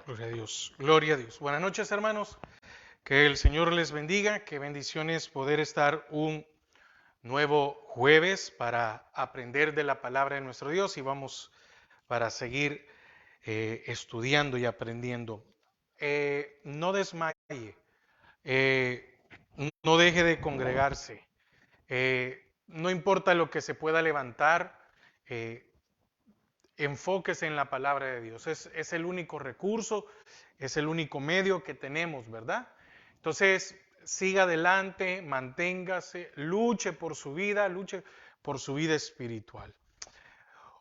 Gloria a Dios, gloria a Dios. Buenas noches, hermanos. Que el Señor les bendiga. Qué bendiciones poder estar un nuevo jueves para aprender de la palabra de nuestro Dios y vamos para seguir estudiando y aprendiendo. No desmaye, eh, no deje de congregarse. No importa lo que se pueda levantar, eh, enfóquese en la palabra de Dios. Es el único recurso, es el único medio que tenemos, ¿verdad? Entonces, siga adelante, manténgase, luche por su vida, luche por su vida espiritual.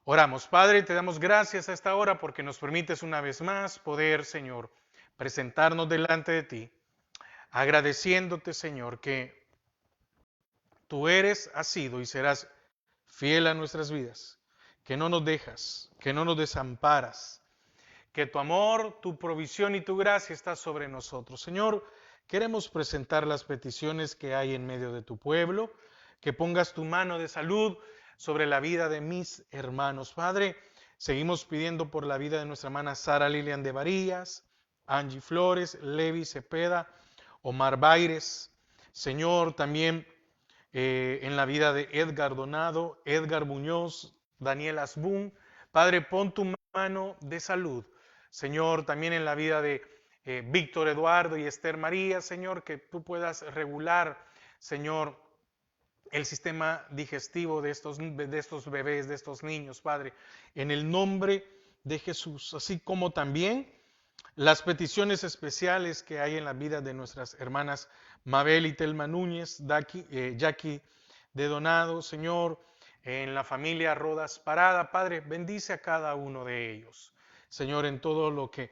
Oramos, Padre, te damos gracias a esta hora porque nos permites una vez más poder, Señor, presentarnos delante de ti, agradeciéndote, Señor, que tú eres, has sido y serás fiel a nuestras vidas, que no nos dejas, que no nos desamparas, que tu amor, tu provisión y tu gracia está sobre nosotros. Señor, queremos presentar las peticiones que hay en medio de tu pueblo, que pongas tu mano de salud sobre la vida de mis hermanos. Padre, seguimos pidiendo por la vida de nuestra hermana Sara Lilian de Varillas, Angie Flores, Levi Cepeda, Omar Baires. Señor, también en la vida de Edgar Donado, Edgar Muñoz, Daniel Asbun. Padre, pon tu mano de salud. Señor, también en la vida de Víctor Eduardo y Esther María, Señor, que tú puedas regular, Señor, el sistema digestivo de estos bebés, de estos niños, Padre, en el nombre de Jesús, así como también las peticiones especiales que hay en la vida de nuestras hermanas Mabel y Telma Núñez, Jackie de Donado, Señor, en la familia Rodas Parada. Padre, bendice a cada uno de ellos. Señor, en todo lo que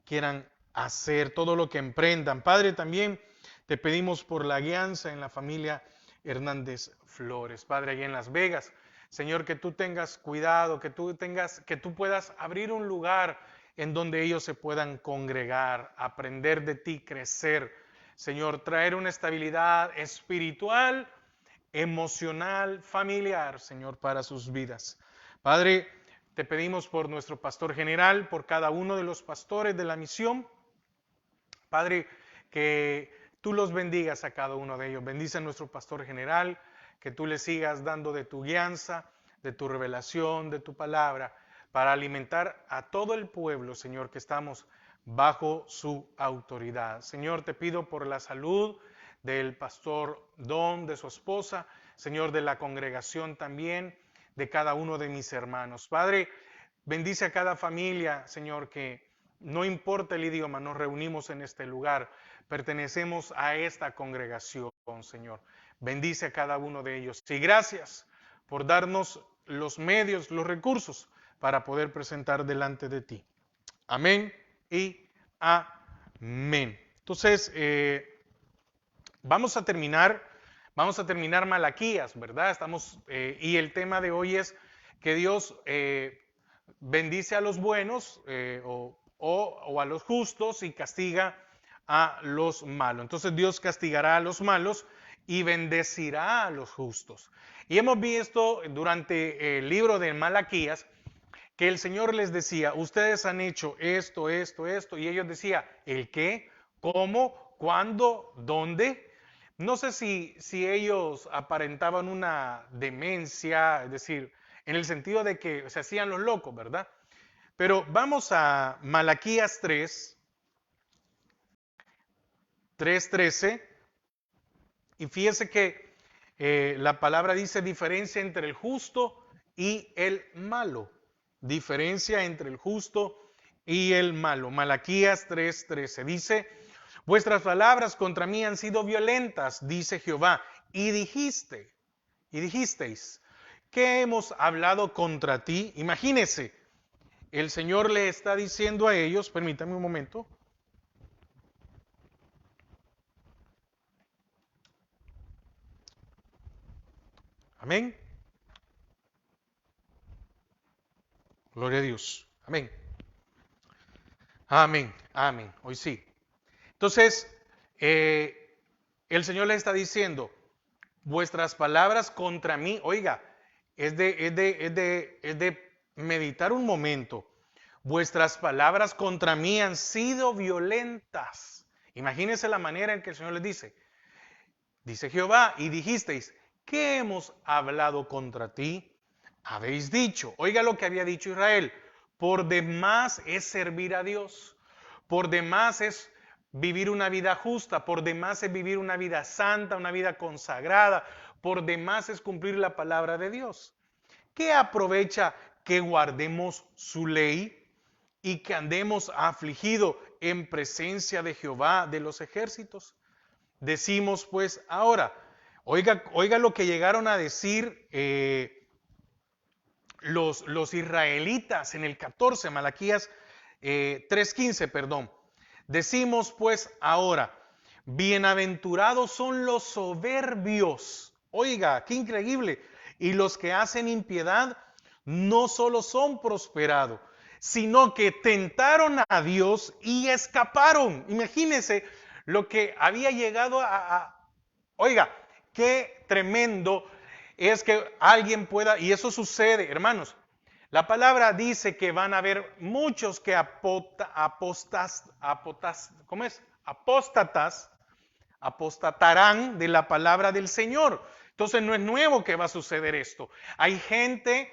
quieran hacer, todo lo que emprendan. Padre, también te pedimos por la guianza en la familia Hernández Flores. Padre, allí en Las Vegas. Señor, que tú tengas cuidado, que tú puedas abrir un lugar en donde ellos se puedan congregar, aprender de ti, crecer. Señor, traer una estabilidad espiritual, emocional, familiar, Señor, para sus vidas. Padre, te pedimos por nuestro pastor general, por cada uno de los pastores de la misión. Padre, que tú los bendigas a cada uno de ellos. Bendice a nuestro pastor general, que tú le sigas dando de tu guianza, de tu revelación, de tu palabra, para alimentar a todo el pueblo, Señor, que estamos bajo su autoridad. Señor, te pido por la salud del pastor Don, de su esposa, Señor, de la congregación también, de cada uno de mis hermanos. Padre, bendice a cada familia, Señor, que no importa el idioma, nos reunimos en este lugar, pertenecemos a esta congregación, Señor. Bendice a cada uno de ellos. Y gracias por darnos los medios, los recursos para poder presentar delante de ti. Amén y amén. Entonces, vamos a terminar Malaquías, ¿verdad? Y el tema de hoy es que Dios bendice a los buenos o a los justos y castiga a los malos. Entonces Dios castigará a los malos y bendecirá a los justos. Y hemos visto durante el libro de Malaquías que el Señor les decía, ustedes han hecho esto, esto, esto, y ellos decían, ¿el qué? ¿Cómo? ¿Cuándo? ¿Dónde? No sé si ellos aparentaban una demencia, es decir, en el sentido de que se hacían los locos, ¿verdad? Pero vamos a Malaquías 3:13, y fíjese que la palabra dice diferencia entre el justo y el malo. Diferencia entre el justo y el malo. Malaquías 3:13 dice, vuestras palabras contra mí han sido violentas, dice Jehová, y dijisteis, ¿qué hemos hablado contra ti? Imagínese, el Señor le está diciendo a ellos, permítame un momento. Amén. Gloria a Dios. Amén. Amén. Amén. Hoy sí. Entonces, el Señor le está diciendo, vuestras palabras contra mí, oiga, es de meditar un momento. vuestras palabras contra mí han sido violentas. Imagínense la manera en que el Señor les dice. Dice Jehová, y dijisteis, ¿qué hemos hablado contra ti? Habéis dicho, oiga lo que había dicho Israel, por demás es servir a Dios, por demás es vivir una vida justa, por demás es vivir una vida santa, una vida consagrada, por demás es cumplir la palabra de Dios. ¿Qué aprovecha que guardemos su ley y que andemos afligidos en presencia de Jehová de los ejércitos? Decimos pues ahora, oiga lo que llegaron a decir los israelitas en el 14, Malaquías 3:15, perdón. Decimos pues ahora, bienaventurados son los soberbios. Oiga, qué increíble. Y los que hacen impiedad no solo son prosperados, sino que tentaron a Dios y escaparon. Imagínense lo que había llegado Oiga, qué tremendo es que alguien pueda, y eso sucede, hermanos. La palabra dice que van a haber muchos que apostatarán de la palabra del Señor. Entonces no es nuevo que va a suceder esto. Hay gente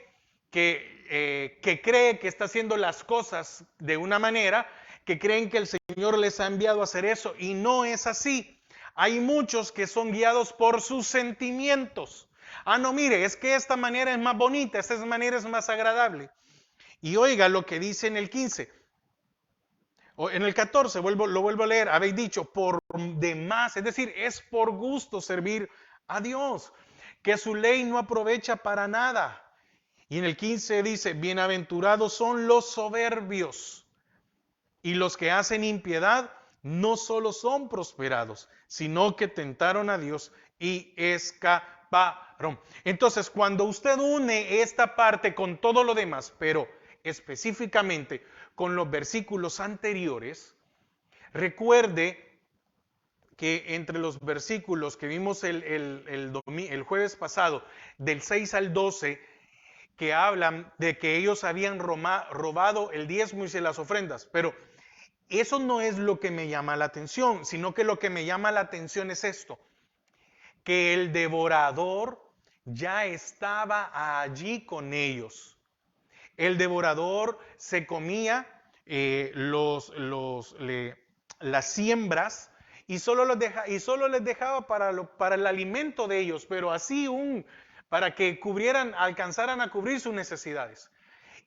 que cree que está haciendo las cosas de una manera, que creen que el Señor les ha enviado a hacer eso, y no es así. Hay muchos que son guiados por sus sentimientos. Ah, no, mire, es que esta manera es más bonita, esta manera es más agradable. Y oiga lo que dice en el 15. O en el 14, lo vuelvo a leer, habéis dicho, por demás, es decir, es por gusto servir a Dios, que su ley no aprovecha para nada. Y en el 15 dice, bienaventurados son los soberbios, y los que hacen impiedad no solo son prosperados, sino que tentaron a Dios y escaparon. Entonces, cuando usted une esta parte con todo lo demás, pero específicamente con los versículos anteriores, recuerde que entre los versículos que vimos el jueves pasado, del 6 al 12, que hablan de que ellos habían robado el diezmo y las ofrendas, pero eso no es lo que me llama la atención, sino que lo que me llama la atención es esto, que el devorador ya estaba allí con ellos. El devorador se comía las siembras y solo les dejaba para el alimento de ellos, pero así para que alcanzaran a cubrir sus necesidades.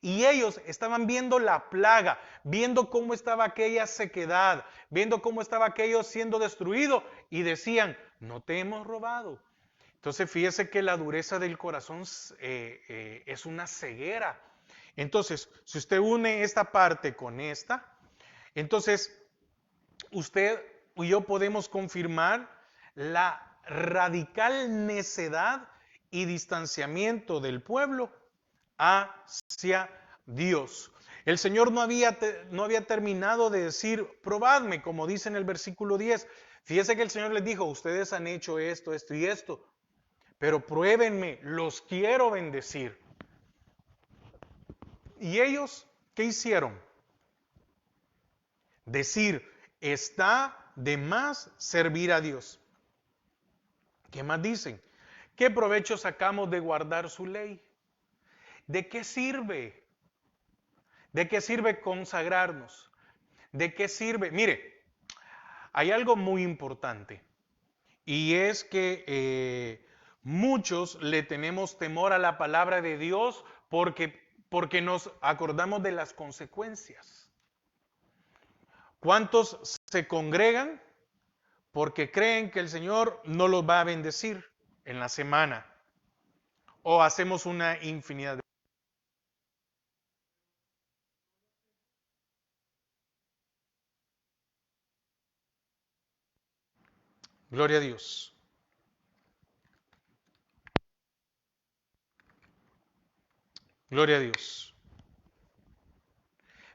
Y ellos estaban viendo la plaga, viendo cómo estaba aquella sequedad, viendo cómo estaba aquello siendo destruido y decían, no te hemos robado. Entonces fíjese que la dureza del corazón es una ceguera. Entonces, si usted une esta parte con esta, entonces usted y yo podemos confirmar la radical necedad y distanciamiento del pueblo hacia Dios. El Señor no había terminado de decir, probadme, como dice en el versículo 10. Fíjese que el Señor les dijo, ustedes han hecho esto, esto y esto, pero pruébenme, los quiero bendecir. ¿Y ellos qué hicieron? Decir, está de más servir a Dios. ¿Qué más dicen? ¿Qué provecho sacamos de guardar su ley? ¿De qué sirve? ¿De qué sirve consagrarnos? ¿De qué sirve? Mire, hay algo muy importante y es que muchos le tenemos temor a la palabra de Dios porque nos acordamos de las consecuencias. ¿Cuántos se congregan porque creen que el Señor no los va a bendecir en la semana? O hacemos una infinidad de... Gloria a Dios. Gloria a Dios.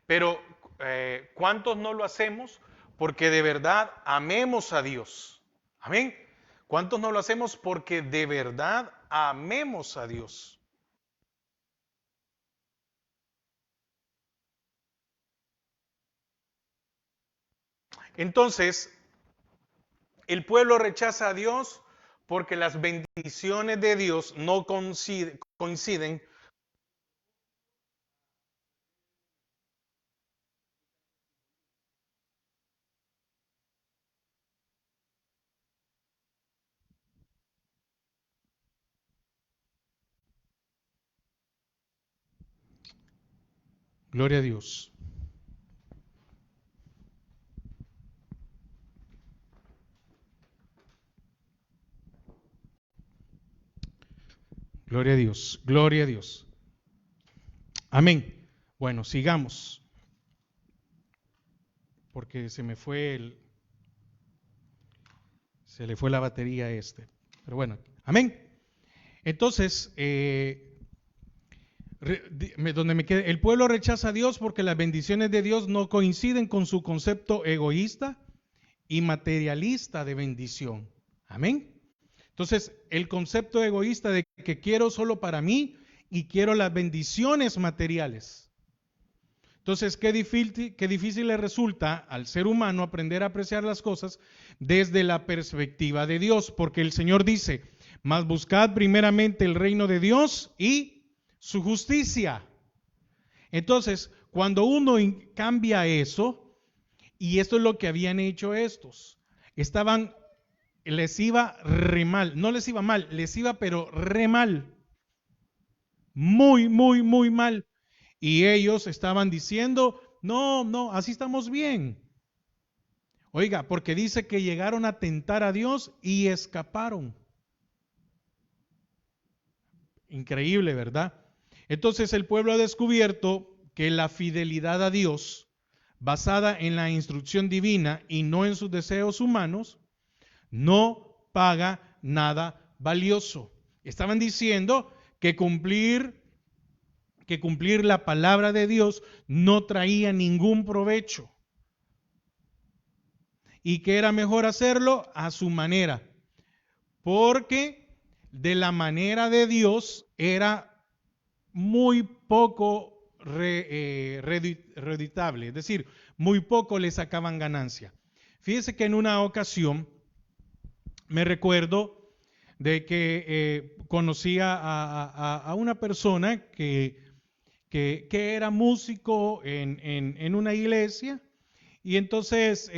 Pero ¿cuántos no lo hacemos porque de verdad amemos a Dios? Amén. ¿Cuántos no lo hacemos porque de verdad amemos a Dios? Entonces, el pueblo rechaza a Dios porque las bendiciones de Dios no coinciden. Gloria a Dios. Gloria a Dios. Gloria a Dios. Amén. Bueno, sigamos. Porque se le fue la batería a este. Pero bueno, amén. Entonces, donde me quede, el pueblo rechaza a Dios porque las bendiciones de Dios no coinciden con su concepto egoísta y materialista de bendición. Amén. Entonces, el concepto egoísta de que quiero solo para mí y quiero las bendiciones materiales. Entonces, qué difícil le resulta al ser humano aprender a apreciar las cosas desde la perspectiva de Dios, porque el Señor dice, mas buscad primeramente el reino de Dios y su justicia. Entonces, cuando uno cambia eso, y esto es lo que habían hecho estos, les iba re mal, no les iba mal, les iba pero re mal, muy, muy, muy mal. Y ellos estaban diciendo, no, no, así estamos bien. Oiga, porque dice que llegaron a tentar a Dios y escaparon. Increíble, ¿verdad? Entonces el pueblo ha descubierto que la fidelidad a Dios, basada en la instrucción divina y no en sus deseos humanos, no paga nada valioso. Estaban diciendo que cumplir la palabra de Dios no traía ningún provecho y que era mejor hacerlo a su manera, porque de la manera de Dios era muy poco reditable, es decir, muy poco le sacaban ganancia. Fíjese que en una ocasión me recuerdo de que conocía a una persona que era músico en una iglesia y entonces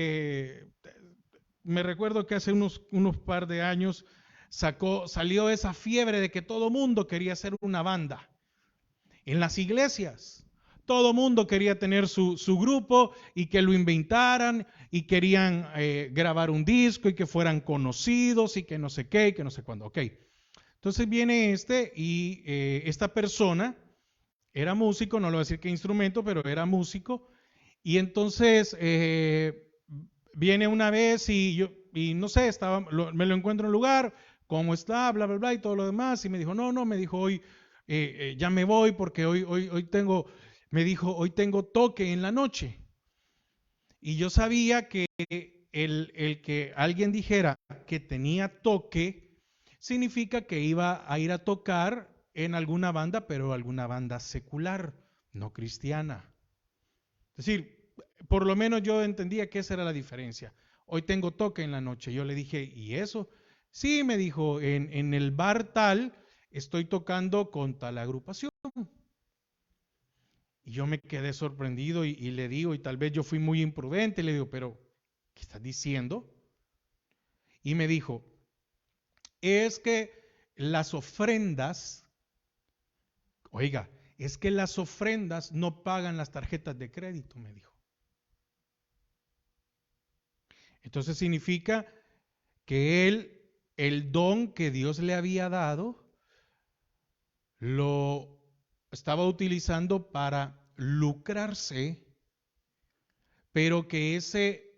me recuerdo que hace unos par de años salió esa fiebre de que todo mundo quería hacer una banda en las iglesias. Todo mundo quería tener su grupo y que lo inventaran y querían grabar un disco y que fueran conocidos y que no sé qué y que no sé cuándo. Ok. Entonces viene y esta persona era músico, no le voy a decir qué instrumento, pero era músico. Y entonces viene una vez y no sé, me lo encuentro en un lugar, cómo está, bla, bla, bla y todo lo demás. Y me dijo, no, me dijo hoy, ya me voy porque hoy tengo, me dijo, hoy tengo toque en la noche. Y yo sabía que el que alguien dijera que tenía toque significa que iba a ir a tocar en alguna banda, pero alguna banda secular, no cristiana. Es decir, por lo menos yo entendía que esa era la diferencia. Hoy tengo toque en la noche. Yo le dije, ¿y eso? Sí, me dijo, en el bar tal estoy tocando con tal agrupación. Y yo me quedé sorprendido y le digo, y tal vez yo fui muy imprudente, le digo, pero ¿qué estás diciendo? Y me dijo, es que las ofrendas, oiga, es que las ofrendas no pagan las tarjetas de crédito, me dijo. Entonces significa que él, el don que Dios le había dado, lo estaba utilizando para lucrarse, pero que ese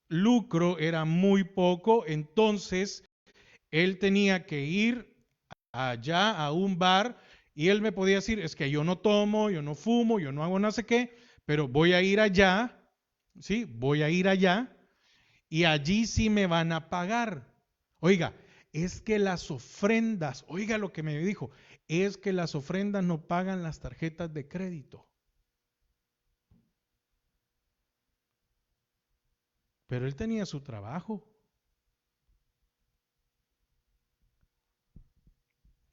lucro era muy poco, entonces él tenía que ir allá a un bar y él me podía decir, es que yo no tomo, yo no fumo, yo no hago no sé qué, pero voy a ir allá, ¿sí? Voy a ir allá y allí sí me van a pagar. Oiga, es que las ofrendas, oiga lo que me dijo, es que las ofrendas no pagan las tarjetas de crédito. pero él tenía su trabajo.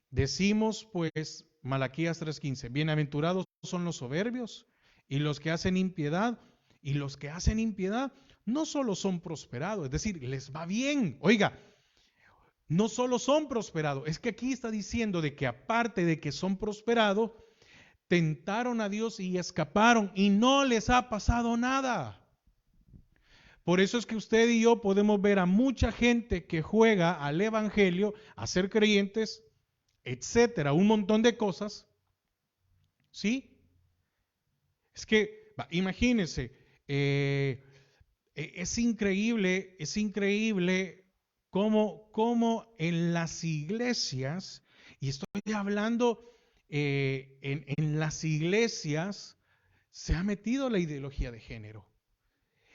Decimos pues, Malaquías 3:15, bienaventurados son los soberbios y los que hacen impiedad, y los que hacen impiedad no solo son prosperados, es decir, les va bien. Oiga, no solo son prosperados, es que aquí está diciendo de que aparte de que son prosperados, tentaron a Dios y escaparon y no les ha pasado nada. Por eso es que usted y yo podemos ver a mucha gente que juega al evangelio, a ser creyentes, etcétera, un montón de cosas, ¿sí? Es que, imagínense, es increíble cómo en las iglesias, y estoy hablando en las iglesias, se ha metido la ideología de género.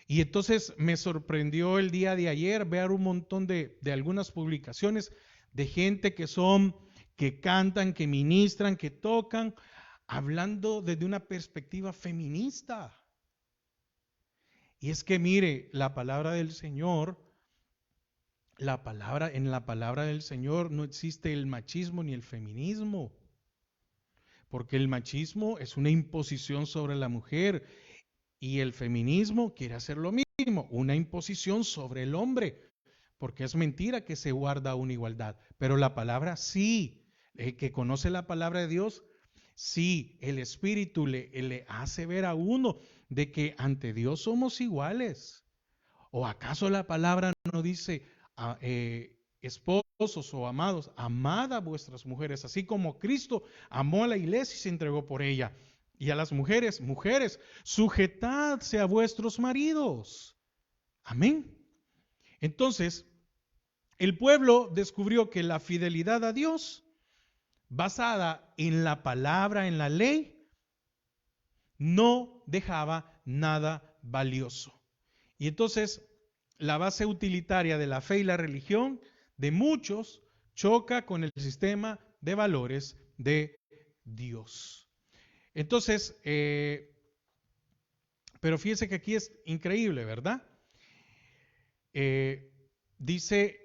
Y entonces me sorprendió el día de ayer ver un montón de algunas publicaciones de gente que cantan, que ministran, que tocan, hablando desde una perspectiva feminista. Y es que mire, la palabra del Señor, en la palabra del Señor no existe el machismo ni el feminismo, porque el machismo es una imposición sobre la mujer y el feminismo quiere hacer lo mismo, una imposición sobre el hombre, porque es mentira que se guarda una igualdad, pero la palabra sí, el que conoce la palabra de Dios, sí, el Espíritu le hace ver a uno de que ante Dios somos iguales. ¿O acaso la palabra no dice, esposos o amados, amad a vuestras mujeres, así como Cristo amó a la iglesia y se entregó por ella? Y a las mujeres, sujetadse a vuestros maridos. Amén. Entonces, el pueblo descubrió que la fidelidad a Dios, basada en la palabra, en la ley, no dejaba nada valioso. Y entonces, la base utilitaria de la fe y la religión de muchos choca con el sistema de valores de Dios. Entonces, pero fíjese que aquí es increíble, ¿verdad? Dice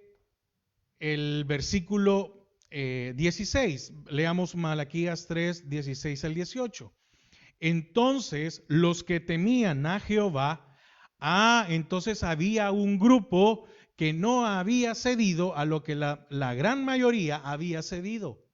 el versículo 16, leamos Malaquías 3, 16 al 18. Entonces, los que temían a Jehová, entonces había un grupo que no había cedido a lo que la gran mayoría había cedido.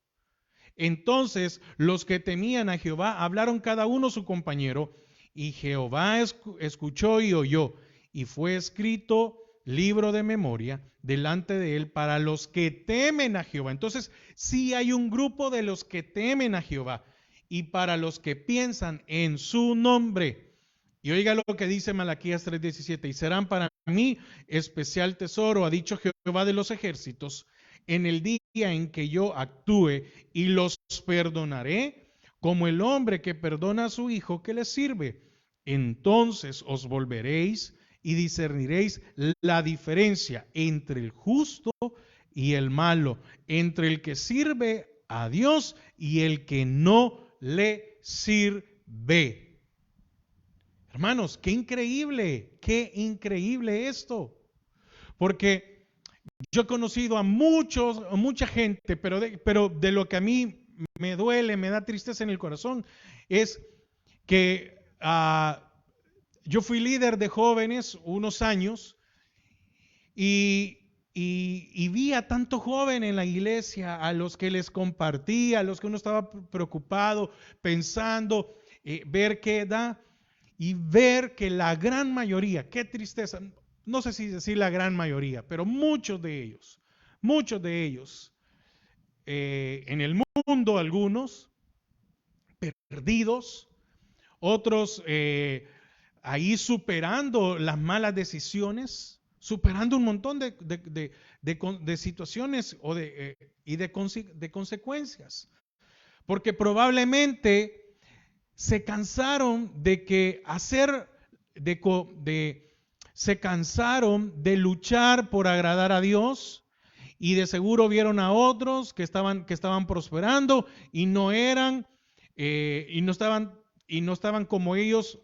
Entonces los que temían a Jehová hablaron cada uno a su compañero, y Jehová escuchó y oyó, y fue escrito libro de memoria delante de él para los que temen a Jehová. Entonces sí hay un grupo de los que temen a Jehová y para los que piensan en su nombre. Y oiga lo que dice Malaquías 3:17, y serán para mí especial tesoro, ha dicho Jehová de los ejércitos, en el día en que yo actúe, y los perdonaré como el hombre que perdona a su hijo que le sirve. Entonces os volveréis y discerniréis la diferencia entre el justo y el malo, entre el que sirve a Dios y el que no le sirve. Hermanos, qué increíble esto. Porque yo he conocido a mucha gente, pero de lo que a mí me duele, me da tristeza en el corazón, es que yo fui líder de jóvenes unos años y vi a tanto joven en la iglesia, a los que les compartía, a los que uno estaba preocupado, pensando, ver qué da, y ver que la gran mayoría, qué tristeza, no sé si decir la gran mayoría, pero muchos de ellos, en el mundo, algunos perdidos, otros ahí superando las malas decisiones, superando un montón de situaciones y de consecuencias, porque probablemente se cansaron se cansaron de luchar por agradar a Dios, y de seguro vieron a otros que estaban prosperando y no estaban como ellos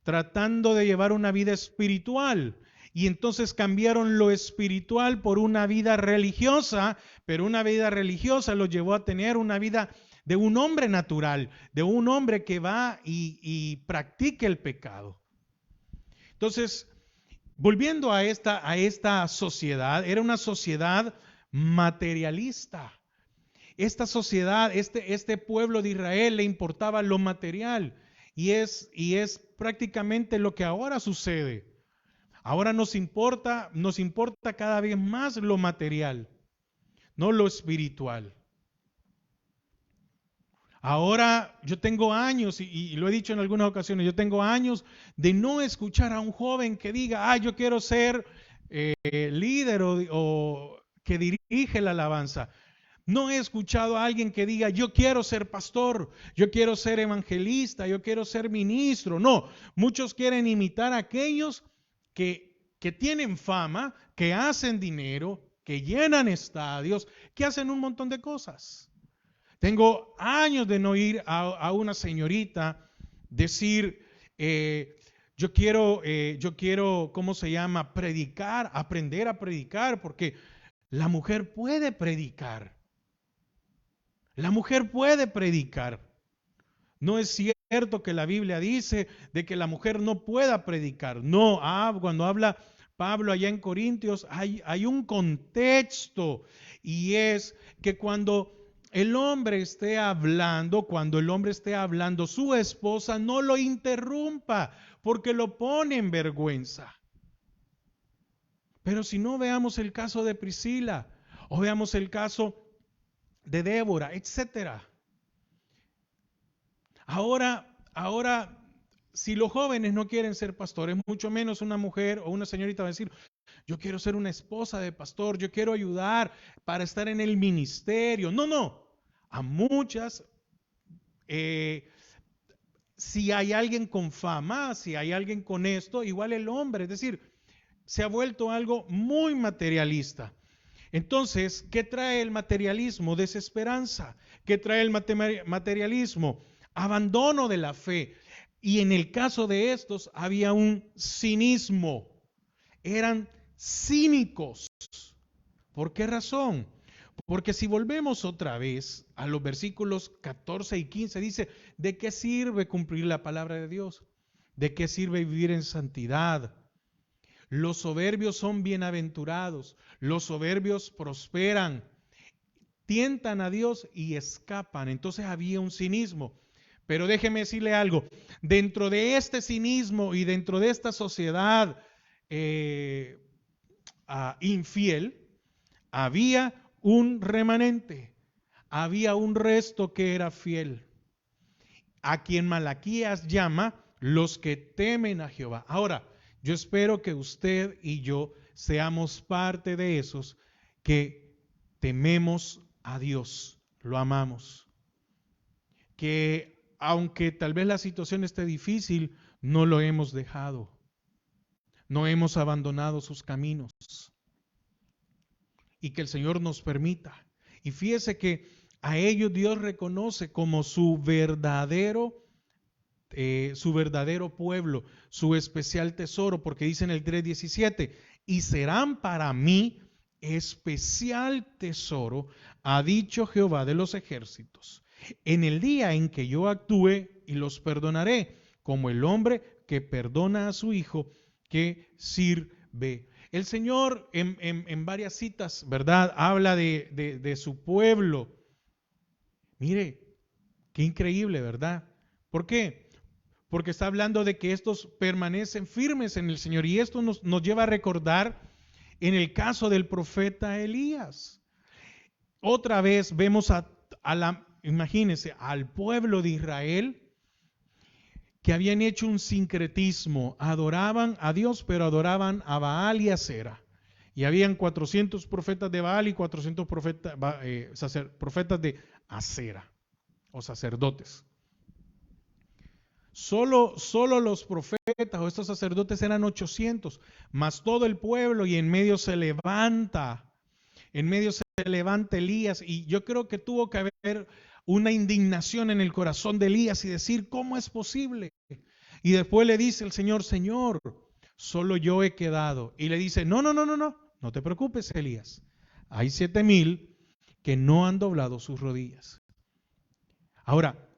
tratando de llevar una vida espiritual. y entonces cambiaron lo espiritual por una vida religiosa, pero una vida religiosa los llevó a tener una vida de un hombre natural, de un hombre que va y practica el pecado. Entonces, volviendo a esta sociedad, era una sociedad materialista. Esta sociedad, este pueblo de Israel le importaba lo material y es prácticamente lo que ahora sucede. Ahora nos importa cada vez más lo material, no lo espiritual. Ahora yo tengo años, y lo he dicho en algunas ocasiones, yo tengo años de no escuchar a un joven que diga, yo quiero ser líder o que dirige la alabanza. No he escuchado a alguien que diga, yo quiero ser pastor, yo quiero ser evangelista, yo quiero ser ministro. No, muchos quieren imitar a aquellos que tienen fama, que hacen dinero, que llenan estadios, que hacen un montón de cosas. Tengo años de no ir a una señorita decir, yo quiero, ¿cómo se llama? Predicar, aprender a predicar, porque la mujer puede predicar. La mujer puede predicar. No es cierto que la Biblia dice de que la mujer no pueda predicar. No, cuando habla Pablo allá en Corintios, hay un contexto, y es que cuando el hombre esté hablando, su esposa no lo interrumpa, porque lo pone en vergüenza. Pero si no, veamos el caso de Priscila, o veamos el caso de Débora, etcétera. Ahora, si los jóvenes no quieren ser pastores, mucho menos una mujer o una señorita va a decir, yo quiero ser una esposa de pastor, yo quiero ayudar para estar en el ministerio. No. A muchas, si hay alguien con fama, si hay alguien con esto, igual el hombre, es decir, se ha vuelto algo muy materialista. Entonces, ¿qué trae el materialismo? Desesperanza. ¿Qué trae el materialismo? Abandono de la fe. Y en el caso de estos había un cinismo. Eran cínicos. ¿Por qué razón? Porque si volvemos otra vez a los versículos 14 y 15, dice, ¿de qué sirve cumplir la palabra de Dios? ¿De qué sirve vivir en santidad? Los soberbios son bienaventurados, los soberbios prosperan, tientan a Dios y escapan. Entonces había un cinismo. Pero déjeme decirle algo, dentro de este cinismo y dentro de esta sociedad infiel, había un remanente, había un resto que era fiel, a quien Malaquías llama los que temen a Jehová. Ahora, yo espero que usted y yo seamos parte de esos que tememos a Dios, lo amamos. Que aunque tal vez la situación esté difícil, no lo hemos dejado. No hemos abandonado sus caminos. Y que el Señor nos permita. Y fíjese que a ellos Dios reconoce como su verdadero pueblo, su especial tesoro, porque dice en el 3:17, y serán para mí especial tesoro, ha dicho Jehová de los ejércitos, en el día en que yo actúe y los perdonaré, como el hombre que perdona a su hijo que sirve. El Señor en varias citas, ¿verdad?, habla de su pueblo. Mire, qué increíble, ¿verdad? ¿Por qué? Porque está hablando de que estos permanecen firmes en el Señor. Y esto nos lleva a recordar en el caso del profeta Elías. Otra vez vemos imagínense, al pueblo de Israel que habían hecho un sincretismo. Adoraban a Dios, pero adoraban a Baal y a Acera. Y habían 400 profetas de Baal y 400 profetas de Acera, o sacerdotes. Solo los profetas o estos sacerdotes eran 800, más todo el pueblo, y en medio se levanta Elías, y yo creo que tuvo que haber una indignación en el corazón de Elías y decir, ¿cómo es posible? Y después le dice el Señor, solo yo he quedado. Y le dice, no te preocupes, Elías. Hay 7,000 que no han doblado sus rodillas. Ahora,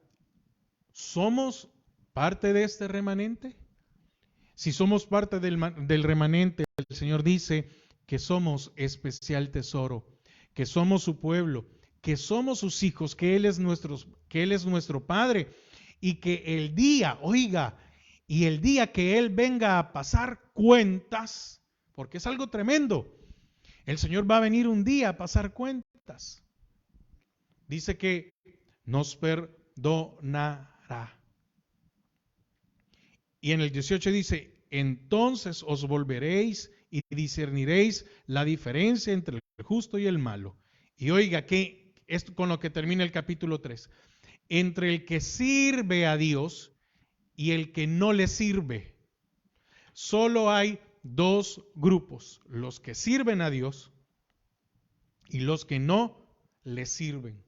¿somos parte de este remanente? Si somos parte del remanente, el Señor dice que somos especial tesoro, que somos su pueblo, que somos sus hijos, que Él es nuestro Padre, y que el día, oiga, y el día que Él venga a pasar cuentas, porque es algo tremendo, el Señor va a venir un día a pasar cuentas. Dice que nos perdonará. Y en el 18 dice, entonces os volveréis y discerniréis la diferencia entre el justo y el malo. Y oiga, que es con lo que termina el capítulo 3. Entre el que sirve a Dios y el que no le sirve. Solo hay dos grupos, los que sirven a Dios y los que no le sirven.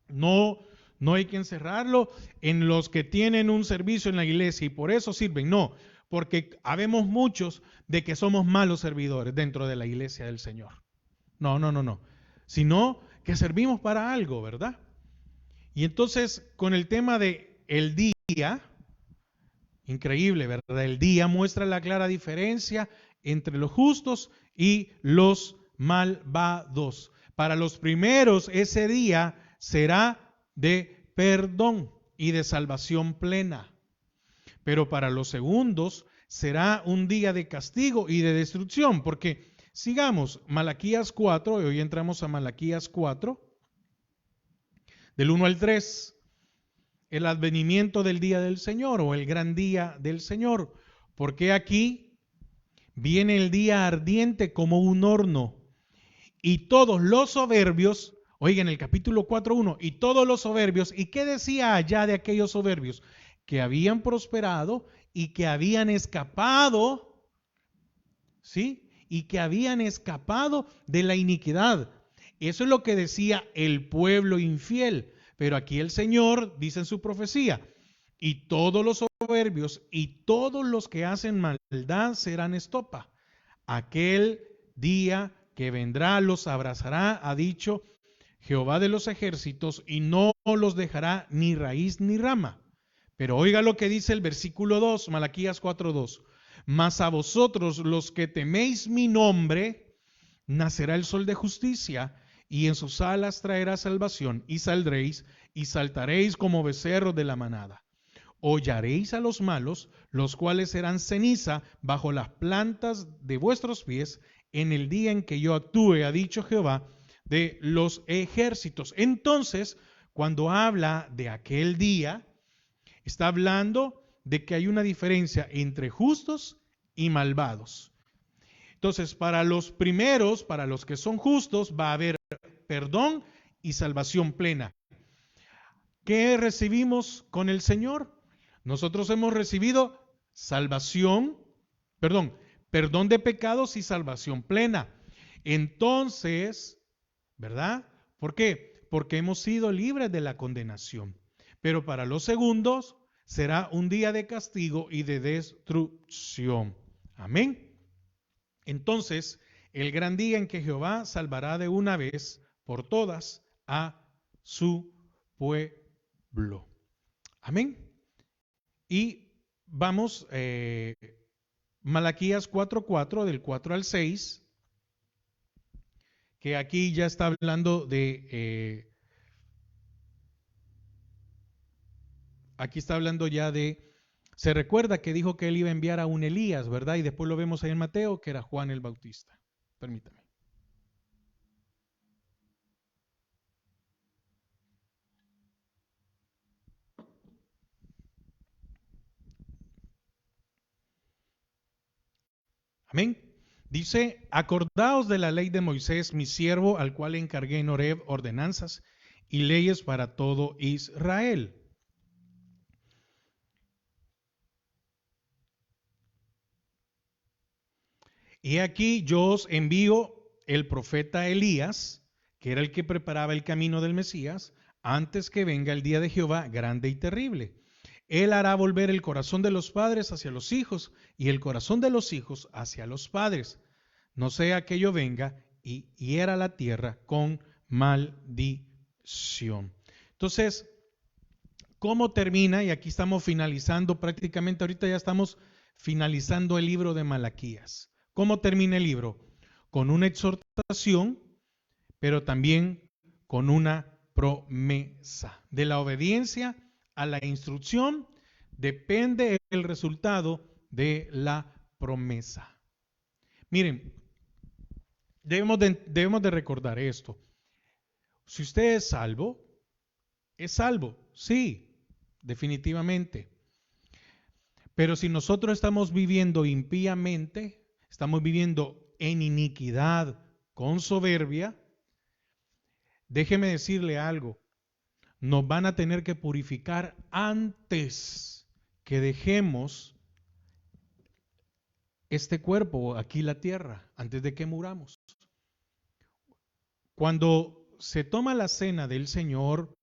No hay que encerrarlo en los que tienen un servicio en la iglesia y por eso sirven. No, porque habemos muchos de que somos malos servidores dentro de la iglesia del Señor. No. Sino que servimos para algo, ¿verdad? Y entonces, con el tema de el día, increíble, ¿verdad? El día muestra la clara diferencia entre los justos y los malvados. Para los primeros, ese día será de perdón y de salvación plena. Pero para los segundos será un día de castigo y de destrucción, porque sigamos, Malaquías 4, y hoy entramos a Malaquías 4, del 1 al 3, el advenimiento del día del Señor o el gran día del Señor, porque aquí viene el día ardiente como un horno y todos los soberbios, oigan el capítulo 4:1, y todos los soberbios, ¿y qué decía allá de aquellos soberbios? Que habían prosperado y que habían escapado, ¿sí? Y que habían escapado de la iniquidad. Eso es lo que decía el pueblo infiel. Pero aquí el Señor dice en su profecía, y todos los soberbios y todos los que hacen maldad serán estopa. Aquel día que vendrá los abrazará, ha dicho Jehová de los ejércitos, y no los dejará ni raíz ni rama. Pero oiga lo que dice el versículo 2, Malaquías 4:2. Mas a vosotros los que teméis mi nombre, nacerá el sol de justicia, y en sus alas traerá salvación, y saldréis y saltaréis como becerros de la manada. Hollaréis a los malos, los cuales serán ceniza bajo las plantas de vuestros pies, en el día en que yo actúe, ha dicho Jehová de los ejércitos. Entonces, cuando habla de aquel día, está hablando de que hay una diferencia entre justos y malvados. Entonces, para los primeros, para los que son justos, va a haber perdón y salvación plena. ¿Qué recibimos con el Señor? Nosotros hemos recibido perdón de pecados y salvación plena. Entonces, ¿verdad? ¿Por qué? Porque hemos sido libres de la condenación. Pero para los segundos será un día de castigo y de destrucción. Amén. Entonces, el gran día en que Jehová salvará de una vez por todas a su pueblo. Amén. Y vamos, Malaquías 4:4, del 4 al 6, que aquí ya está hablando de, aquí está hablando ya de, se recuerda que dijo que él iba a enviar a un Elías, ¿verdad? Y después lo vemos ahí en Mateo, que era Juan el Bautista. Permítame. Amén. Dice, acordaos de la ley de Moisés, mi siervo, al cual encargué en Horeb ordenanzas y leyes para todo Israel. Y aquí yo os envío el profeta Elías, que era el que preparaba el camino del Mesías, antes que venga el día de Jehová grande y terrible. Él hará volver el corazón de los padres hacia los hijos y el corazón de los hijos hacia los padres. No sea que yo venga y hiera la tierra con maldición. Entonces, ¿cómo termina? Y aquí estamos finalizando prácticamente, ahorita ya estamos finalizando el libro de Malaquías. ¿Cómo termina el libro? Con una exhortación, pero también con una promesa. De la obediencia a la instrucción depende el resultado de la promesa. Miren, debemos de recordar esto. Si usted es salvo, sí, definitivamente. Pero si nosotros estamos viviendo impíamente, estamos viviendo en iniquidad, con soberbia, déjeme decirle algo, nos van a tener que purificar antes que dejemos este cuerpo, aquí la tierra, antes de que muramos. Cuando se toma la cena del Señor,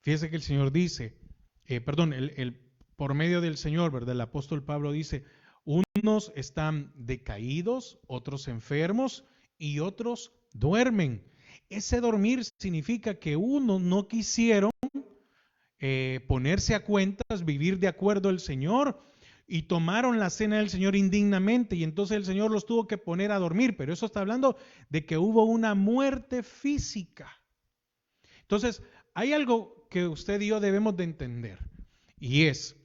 fíjese que el Señor dice, por medio del Señor, ¿verdad? El apóstol Pablo dice, unos están decaídos, otros enfermos y otros duermen. Ese dormir significa que unos no quisieron ponerse a cuentas, vivir de acuerdo al Señor y tomaron la cena del Señor indignamente y entonces el Señor los tuvo que poner a dormir, pero eso está hablando de que hubo una muerte física. Entonces, hay algo que usted y yo debemos de entender y es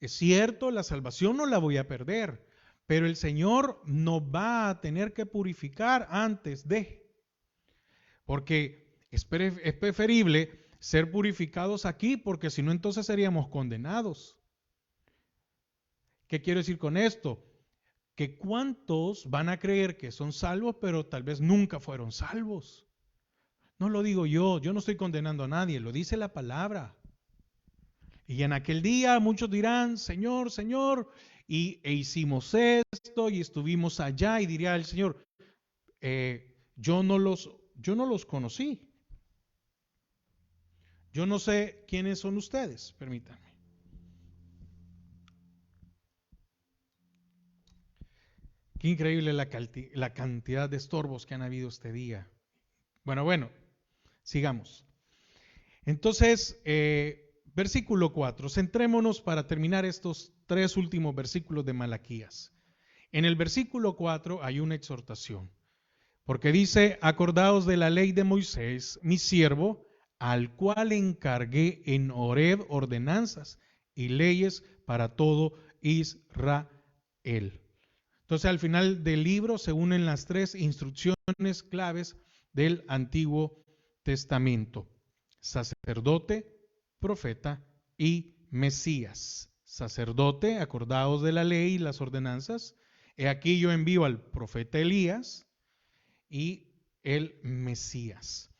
cierto, la salvación no la voy a perder, pero el Señor nos va a tener que purificar antes de, porque es preferible ser purificados aquí, porque si no entonces seríamos condenados. ¿Qué quiero decir con esto? Que cuántos van a creer que son salvos, pero tal vez nunca fueron salvos. No lo digo yo no estoy condenando a nadie, lo dice la palabra. Y en aquel día muchos dirán, Señor, Señor, e hicimos esto y estuvimos allá, y diría el Señor, yo no los conocí. Yo no sé quiénes son ustedes, permítanme. Qué increíble la cantidad de estorbos que han habido este día. Bueno, sigamos. Entonces, versículo 4, centrémonos para terminar estos 3 últimos versículos de Malaquías. En el versículo 4 hay una exhortación, porque dice, acordaos de la ley de Moisés, mi siervo, al cual encargué en Horeb ordenanzas y leyes para todo Israel. Entonces al final del libro se unen las 3 instrucciones claves del Antiguo Testamento: sacerdote, profeta y Mesías. Sacerdote, acordaos de la ley y las ordenanzas. He aquí yo envío al profeta Elías y el Mesías.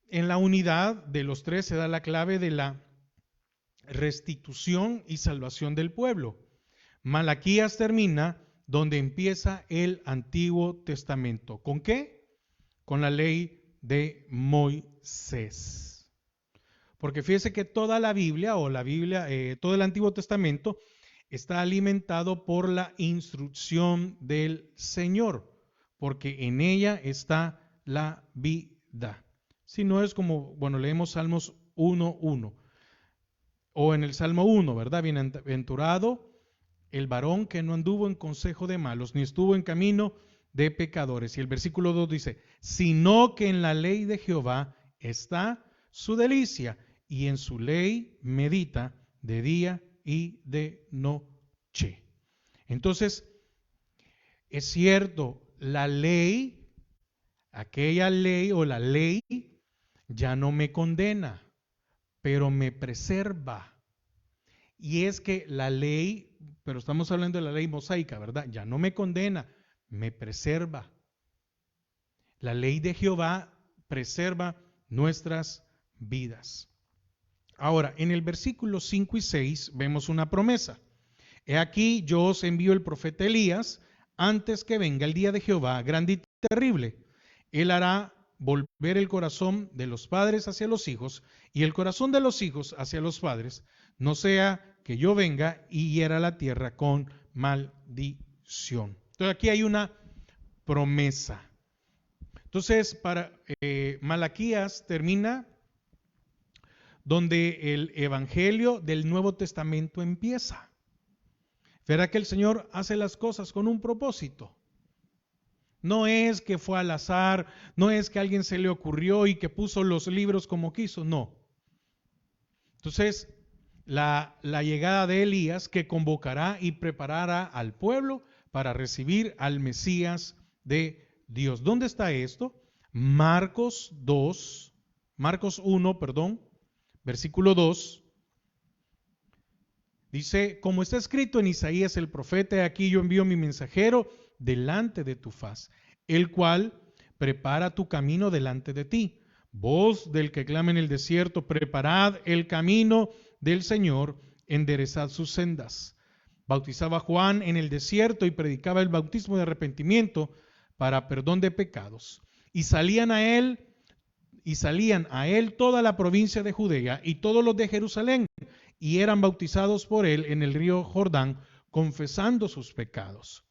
En la unidad de los 3 se da la clave de la restitución y salvación del pueblo. Malaquías termina donde empieza el Antiguo Testamento. ¿Con qué? Con la ley de Moisés. Porque fíjese que toda la Biblia, todo el Antiguo Testamento está alimentado por la instrucción del Señor, porque en ella está la vida. Si no es como, leemos Salmos 1:1, o en el Salmo 1, ¿verdad? Bienaventurado el varón que no anduvo en consejo de malos, ni estuvo en camino de pecadores. Y el versículo 2 dice, sino que en la ley de Jehová está su delicia, y en su ley medita de día y de noche. Entonces, es cierto, la ley, aquella ley o la ley, ya no me condena, pero me preserva. Y es que la ley, pero estamos hablando de la ley mosaica, ¿verdad? Ya no me condena, me preserva. La ley de Jehová preserva nuestras vidas. Ahora, en el versículo 5 y 6 vemos una promesa. He aquí yo os envío el profeta Elías antes que venga el día de Jehová grande y terrible. Él hará volver el corazón de los padres hacia los hijos y el corazón de los hijos hacia los padres, no sea que yo venga y hiera la tierra con maldición. Entonces aquí hay una promesa. Entonces, para Malaquías termina donde el evangelio del Nuevo Testamento empieza. Verá que el Señor hace las cosas con un propósito. No es que fue al azar, no es que a alguien se le ocurrió y que puso los libros como quiso, no. Entonces, la llegada de Elías que convocará y preparará al pueblo para recibir al Mesías de Dios. ¿Dónde está esto? Marcos 1, versículo 2. Dice, como está escrito en Isaías el profeta, aquí yo envío mi mensajero delante de tu faz, el cual prepara tu camino delante de ti. Voz del que clama en el desierto, preparad el camino del Señor, enderezad sus sendas. Bautizaba Juan en el desierto y predicaba el bautismo de arrepentimiento para perdón de pecados. Y salían a él toda la provincia de Judea y todos los de Jerusalén, y eran bautizados por él en el río Jordán, confesando sus pecados.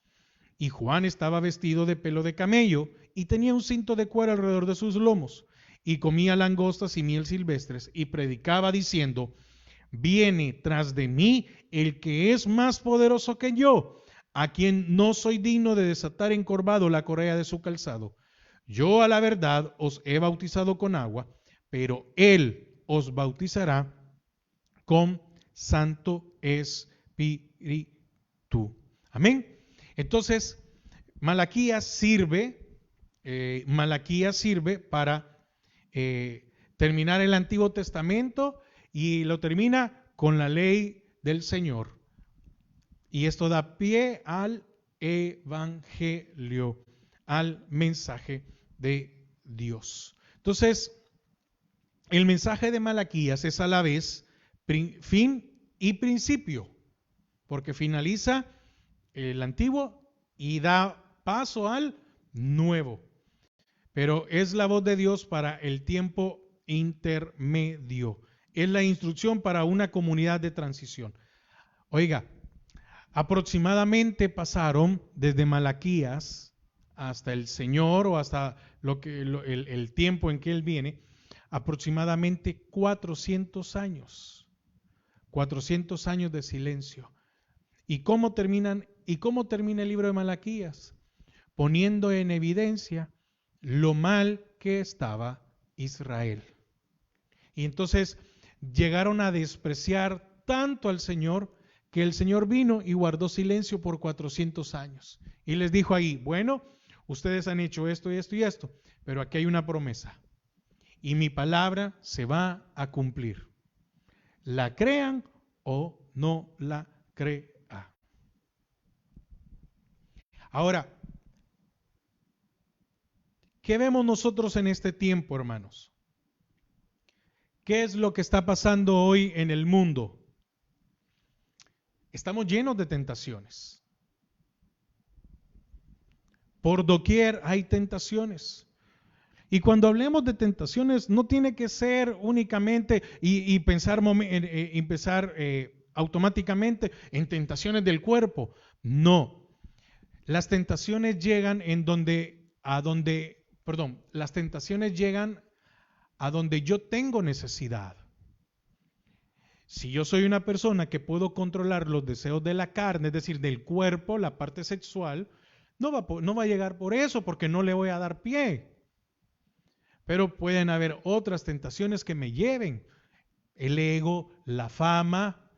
Y Juan estaba vestido de pelo de camello y tenía un cinto de cuero alrededor de sus lomos, y comía langostas y miel silvestres, y predicaba diciendo, viene tras de mí el que es más poderoso que yo, a quien no soy digno de desatar encorvado la correa de su calzado. Yo a la verdad os he bautizado con agua, pero él os bautizará con Santo Espíritu. Amén. Entonces, Malaquías sirve para terminar el Antiguo Testamento y lo termina con la ley del Señor. Y esto da pie al Evangelio, al mensaje de Dios. Entonces, el mensaje de Malaquías es a la vez fin y principio, porque finaliza el antiguo y da paso al nuevo. Pero es la voz de Dios para el tiempo intermedio. Es la instrucción para una comunidad de transición. Oiga, aproximadamente pasaron desde Malaquías hasta el Señor o hasta el tiempo en que Él viene, aproximadamente 400 años. 400 años de silencio. ¿Y cómo termina el libro de Malaquías? Poniendo en evidencia lo mal que estaba Israel. Y entonces llegaron a despreciar tanto al Señor que el Señor vino y guardó silencio por 400 años. Y les dijo ahí, bueno, ustedes han hecho esto y esto y esto, pero aquí hay una promesa. Y mi palabra se va a cumplir. La crean o no la crean. Ahora, ¿qué vemos nosotros en este tiempo, hermanos? ¿Qué es lo que está pasando hoy en el mundo? Estamos llenos de tentaciones. Por doquier hay tentaciones. Y cuando hablemos de tentaciones, no tiene que ser únicamente y pensar automáticamente en tentaciones del cuerpo. No. Las tentaciones llegan las tentaciones llegan a donde yo tengo necesidad. Si yo soy una persona que puedo controlar los deseos de la carne, es decir, del cuerpo, la parte sexual, no va a llegar por eso, porque no le voy a dar pie. Pero pueden haber otras tentaciones que me lleven. El ego, la fama,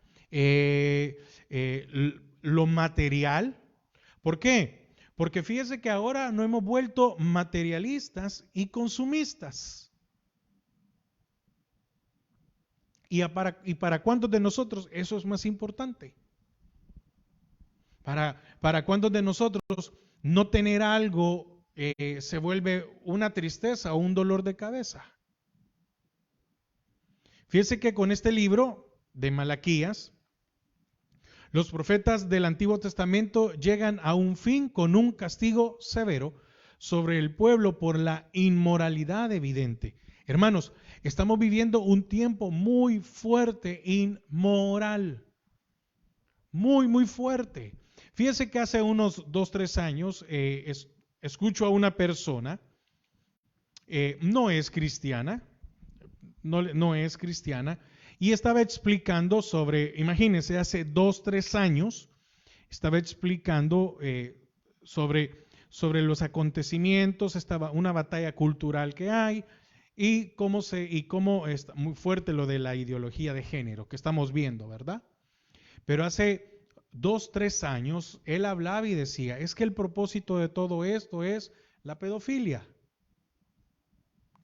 lo material. ¿Por qué? Porque fíjese que ahora nos hemos vuelto materialistas y consumistas. ¿Y para cuántos de nosotros eso es más importante? ¿Para cuántos de nosotros no tener algo se vuelve una tristeza o un dolor de cabeza? Fíjese que con este libro de Malaquías, los profetas del Antiguo Testamento llegan a un fin con un castigo severo sobre el pueblo por la inmoralidad evidente. Hermanos, estamos viviendo un tiempo muy fuerte, inmoral. Muy fuerte. Fíjense que hace unos 2-3 años escucho a una persona, no es cristiana, no es cristiana, y estaba explicando sobre, imagínense, hace 2-3 años, estaba explicando sobre los acontecimientos, estaba una batalla cultural que hay, y cómo está muy fuerte lo de la ideología de género que estamos viendo, ¿verdad? Pero hace 2-3 años él hablaba y decía, es que el propósito de todo esto es la pedofilia.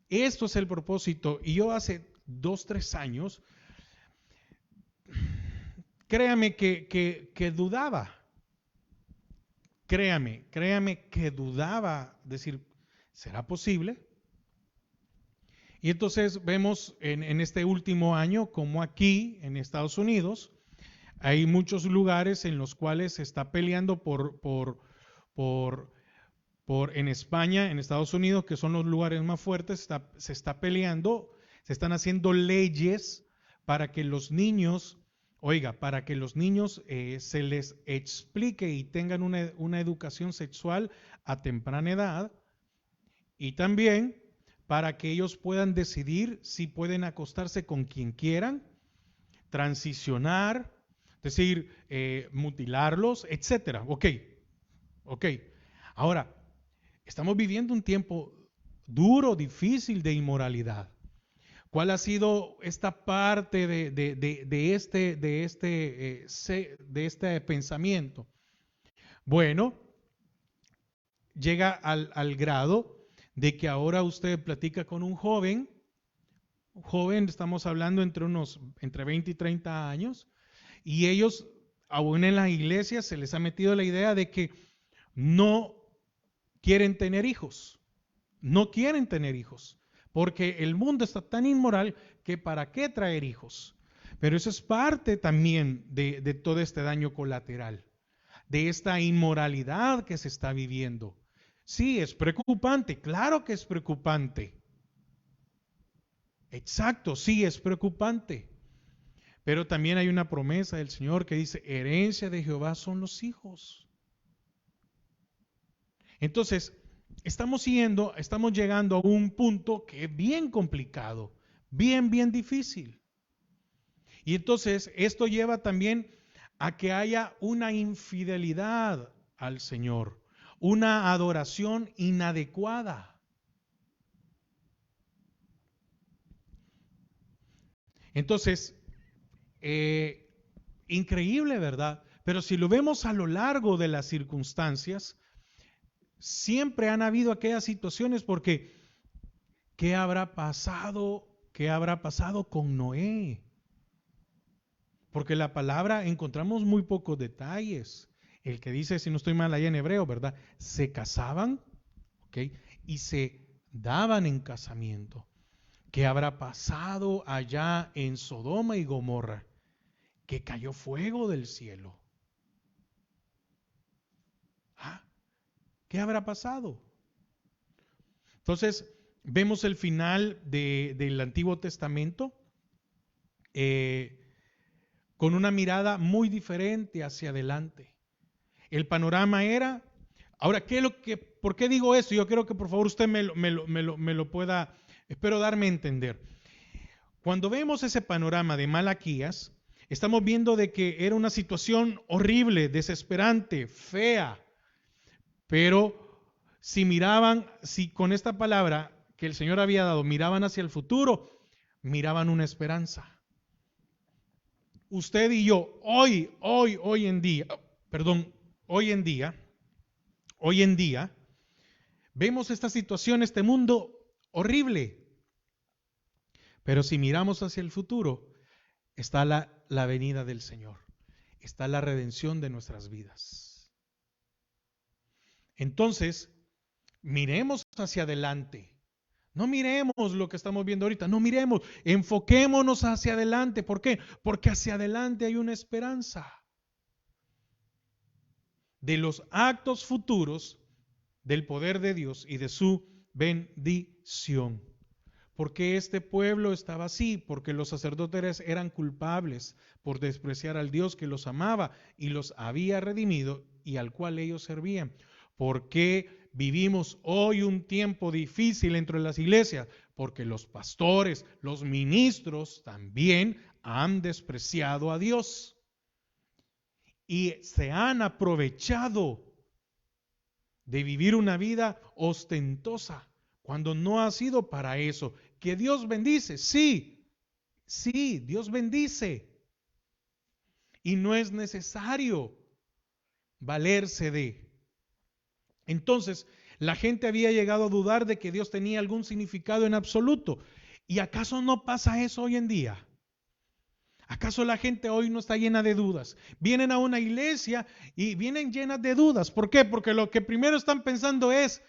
Esto es el propósito. Y yo hace 2-3 años, créame que dudaba. Créame que dudaba, decir, ¿será posible? Y entonces vemos en este último año como aquí en Estados Unidos hay muchos lugares en los cuales se está peleando en España, en Estados Unidos, que son los lugares más fuertes, se está peleando, se están haciendo leyes para que los niños, se les explique y tengan una educación sexual a temprana edad, y también para que ellos puedan decidir si pueden acostarse con quien quieran, transicionar, es decir, mutilarlos, etcétera. Ok. Ahora, estamos viviendo un tiempo duro, difícil de inmoralidad. ¿Cuál ha sido esta parte de este pensamiento? Bueno, llega al grado de que ahora usted platica con un joven, estamos hablando entre 20 y 30 años, y ellos, aún en las iglesias, se les ha metido la idea de que no quieren tener hijos, porque el mundo está tan inmoral que ¿para qué traer hijos? Pero eso es parte también de todo este daño colateral, de esta inmoralidad que se está viviendo. Sí, es preocupante, claro que es preocupante. Exacto, sí, es preocupante. Pero también hay una promesa del Señor que dice, herencia de Jehová son los hijos. Entonces, estamos llegando a un punto que es bien complicado, bien difícil. Y entonces, esto lleva también a que haya una infidelidad al Señor, una adoración inadecuada. Entonces, increíble, ¿verdad? Pero si lo vemos a lo largo de las circunstancias, siempre han habido aquellas situaciones porque ¿qué habrá pasado con Noé? Porque la palabra encontramos muy pocos detalles. El que dice, si no estoy mal allá en hebreo, ¿verdad? Se casaban, ¿ok? Y se daban en casamiento. ¿Qué habrá pasado allá en Sodoma y Gomorra? Que cayó fuego del cielo. ¿Qué habrá pasado? Entonces, vemos el final del Antiguo Testamento con una mirada muy diferente hacia adelante. El panorama era, ahora, ¿por qué digo esto? Yo quiero que por favor usted me lo pueda, espero darme a entender. Cuando vemos ese panorama de Malaquías, estamos viendo de que era una situación horrible, desesperante, fea. Pero si con esta palabra que el Señor había dado, miraban hacia el futuro, miraban una esperanza. Usted y yo, hoy en día, vemos esta situación, este mundo horrible. Pero si miramos hacia el futuro, está la venida del Señor, está la redención de nuestras vidas. Entonces, miremos hacia adelante. No miremos lo que estamos viendo ahorita, no miremos, enfoquémonos hacia adelante. ¿Por qué? Porque hacia adelante hay una esperanza. De los actos futuros del poder de Dios y de su bendición. ¿Por qué este pueblo estaba así? Porque los sacerdotes eran culpables por despreciar al Dios que los amaba y los había redimido y al cual ellos servían. ¿Por qué vivimos hoy un tiempo difícil entre las iglesias? Porque los pastores, los ministros también han despreciado a Dios y se han aprovechado de vivir una vida ostentosa cuando no ha sido para eso. ¿Que Dios bendice? Sí, sí, Dios bendice. Y no es necesario valerse de. Entonces, la gente había llegado a dudar de que Dios tenía algún significado en absoluto. ¿Y acaso no pasa eso hoy en día? ¿Acaso la gente hoy no está llena de dudas? Vienen a una iglesia y vienen llenas de dudas. ¿Por qué? Porque lo que primero están pensando es,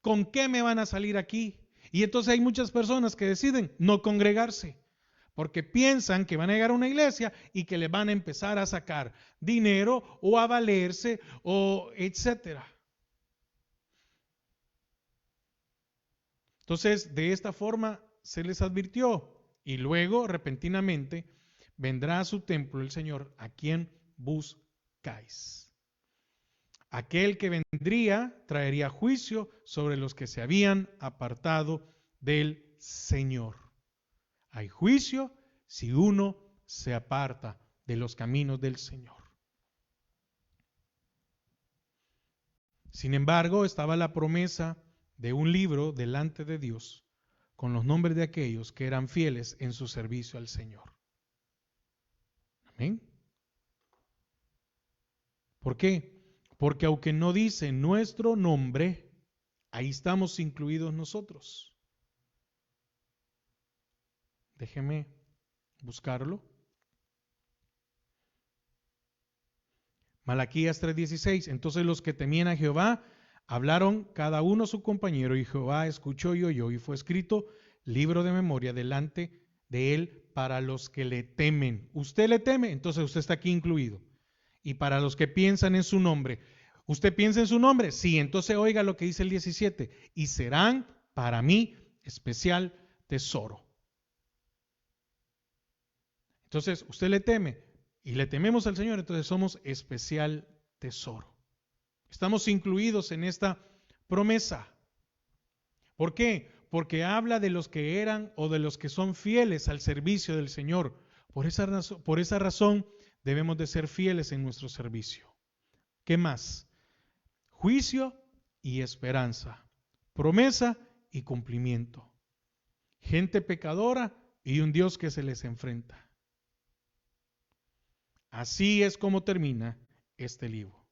¿con qué me van a salir aquí? Y entonces hay muchas personas que deciden no congregarse, porque piensan que van a llegar a una iglesia y que le van a empezar a sacar dinero o a valerse o etcétera. Entonces, de esta forma se les advirtió y luego repentinamente vendrá a su templo el Señor a quien buscáis. Aquel que vendría traería juicio sobre los que se habían apartado del Señor. Hay juicio si uno se aparta de los caminos del Señor. Sin embargo, estaba la promesa de un libro delante de Dios con los nombres de aquellos que eran fieles en su servicio al Señor. Amén. ¿Por qué? Porque aunque no dice nuestro nombre, ahí estamos incluidos nosotros. Déjeme buscarlo. Malaquías 3:16. Entonces los que temían a Jehová hablaron cada uno a su compañero y Jehová escuchó y oyó y fue escrito libro de memoria delante de él para los que le temen. ¿Usted le teme? Entonces usted está aquí incluido. Y para los que piensan en su nombre. ¿Usted piensa en su nombre? Sí, entonces oiga lo que dice el 17. Y serán para mí especial tesoro. Entonces, usted le teme y le tememos al Señor, entonces somos especial tesoro. Estamos incluidos en esta promesa. ¿Por qué? Porque habla de los que eran o de los que son fieles al servicio del Señor. Por esa razón debemos de ser fieles en nuestro servicio. ¿Qué más? Juicio y esperanza. Promesa y cumplimiento. Gente pecadora y un Dios que se les enfrenta. Así es como termina este libro.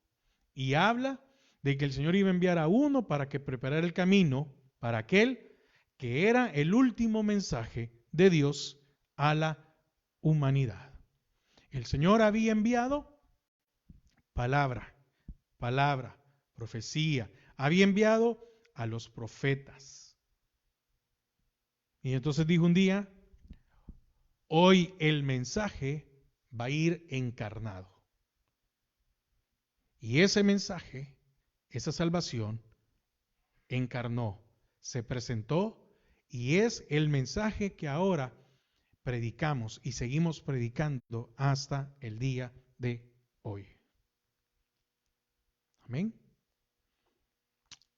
Y habla de que el Señor iba a enviar a uno para que preparara el camino para aquel que era el último mensaje de Dios a la humanidad. El Señor había enviado palabra, profecía. Había enviado a los profetas. Y entonces dijo un día, hoy el mensaje va a ir encarnado. Y ese mensaje, esa salvación, encarnó, se presentó y es el mensaje que ahora predicamos y seguimos predicando hasta el día de hoy. Amén.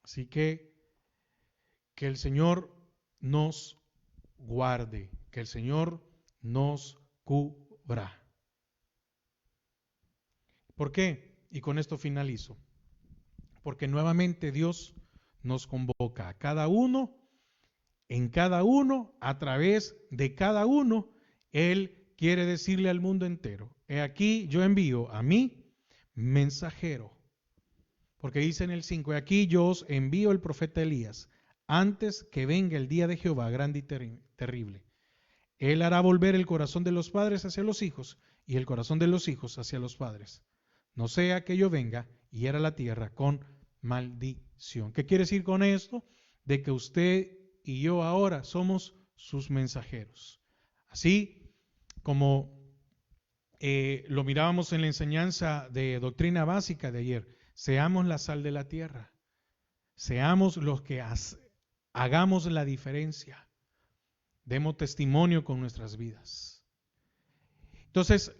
Así que el Señor nos guarde, que el Señor nos cubra. ¿Por qué? Y con esto finalizo. Porque nuevamente Dios nos convoca a cada uno, en cada uno, a través de cada uno. Él quiere decirle al mundo entero, he aquí yo envío a mi mensajero. Porque dice en el 5, he aquí yo os envío el profeta Elías, antes que venga el día de Jehová grande y terrible. Él hará volver el corazón de los padres hacia los hijos y el corazón de los hijos hacia los padres. No sea que yo venga y hiera la tierra con maldición. ¿Qué quiere decir con esto? De que usted y yo ahora somos sus mensajeros. Así como lo mirábamos en la enseñanza de doctrina básica de ayer, seamos la sal de la tierra. seamos los que hagamos la diferencia. Demos testimonio con nuestras vidas. Entonces,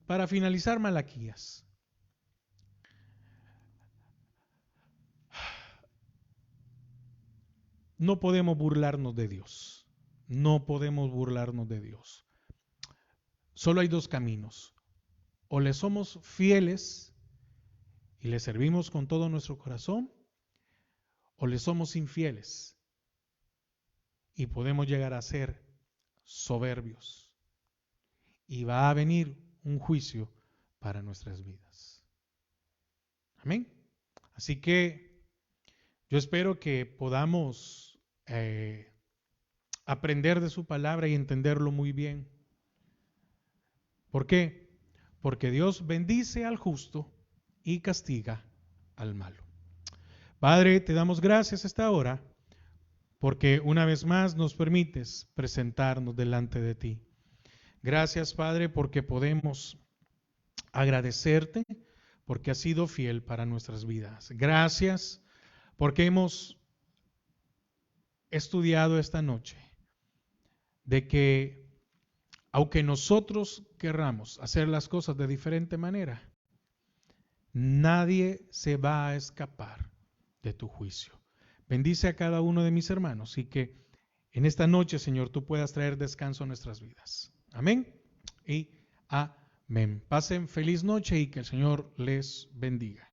para finalizar Malaquías, no podemos burlarnos de Dios. No podemos burlarnos de Dios. Solo hay dos caminos. O le somos fieles y le servimos con todo nuestro corazón, o le somos infieles y podemos llegar a ser soberbios. Y va a venir un juicio para nuestras vidas. Amén. Así que yo espero que podamos aprender de su palabra y entenderlo muy bien. ¿Por qué? Porque Dios bendice al justo y castiga al malo. Padre, te damos gracias esta hora porque una vez más nos permites presentarnos delante de ti. Gracias, Padre, porque podemos agradecerte porque has sido fiel para nuestras vidas. Gracias porque hemos estudiado esta noche de que aunque nosotros querramos hacer las cosas de diferente manera, nadie se va a escapar de tu juicio. Bendice a cada uno de mis hermanos y que en esta noche, Señor, tú puedas traer descanso a nuestras vidas. Amén y amén. Pasen feliz noche y que el Señor les bendiga.